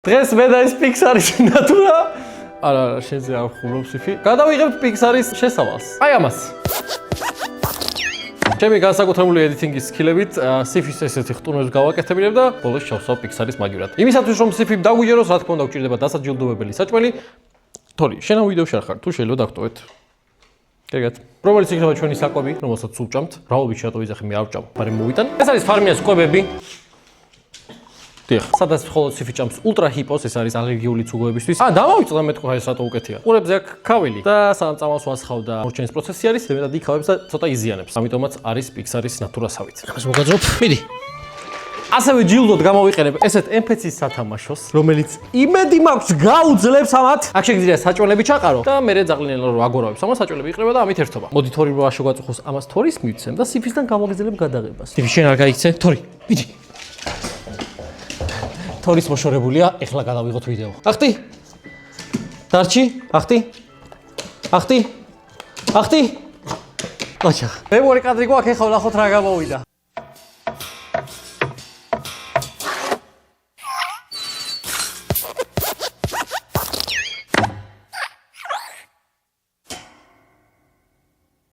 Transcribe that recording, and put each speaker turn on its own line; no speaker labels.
დღეს მე და ეს Pixar-ის ნატურა არა შენზე არ ხურობ სიფი. გადავიღებთ Pixar-ის შესავალს. აი ამას. ჩემი განსაკუთრებული editing-ის სკილებით სიფის ესეთი ხტუნვებს გავაკეთებინებ და ბოლოს ჩავსვავ Pixar-ის მაგივრად. იმისათვის რომ სიფი დაგვიჯეროს, რა თქმა უნდა, გვჭირდება დასაჯილდოებელი საჭმელი. თორი, შენ ამ ვიდეოში არ ხარ, თუ შეიძლება დაგტოვეთ. ეგეთ. რომელიც იქნება ჩვენი საკვები, რომელსაც სულ ჭამთ. მრავალობით შატო ვიძახი, მე არ ვჭამ, მაგრამ მოვიტან. ეს არის ფარმიას კვებები. სადაც მხოლოდ სიფი ჭამს ულტრა ჰიპოს, ეს არის ალერგიული ცუგოებისთვის. დამავიწყდა მე თქვა ეს რატო უკეთია. ყურებზე აქ ქავილი და სანამ წამალს ვასხავ და მორჩენის პროცესი არის, ზემოდან იქავებს და ცოტა იზიანებს. ამიტომაც არის Pixar-ის ნატურასავით. ამას მოგაძრობ. მიდი. ასევე ჯილდოდ გამოვიყენებ ესეთ MPC-ის სათამაშოს, რომელიც იმედი მაქვს გაუძლებს ამათ. აქ შეგიძლია საჭველები ჩაყარო და მე ძაღლინელო რო აგორავებს, ამას საჭველები იყრება და ამით ერთობა. მოდი თორი რო აშუგაწუხოს, ამას თორის მივცემ და სიფისგან გამოგიძლებ გადაღებას. სიფი შენ არ გაიქცე? თორი, მიდი. თორის მოშორებულია, ეხლა გადავიღოთ ვიდეო. ახტი? დარჩი? ახტი? ახტი? ახტი? აჩა. მე მორე კადრი გვაქვს, ეხლა ვნახოთ რა გამოვიდა.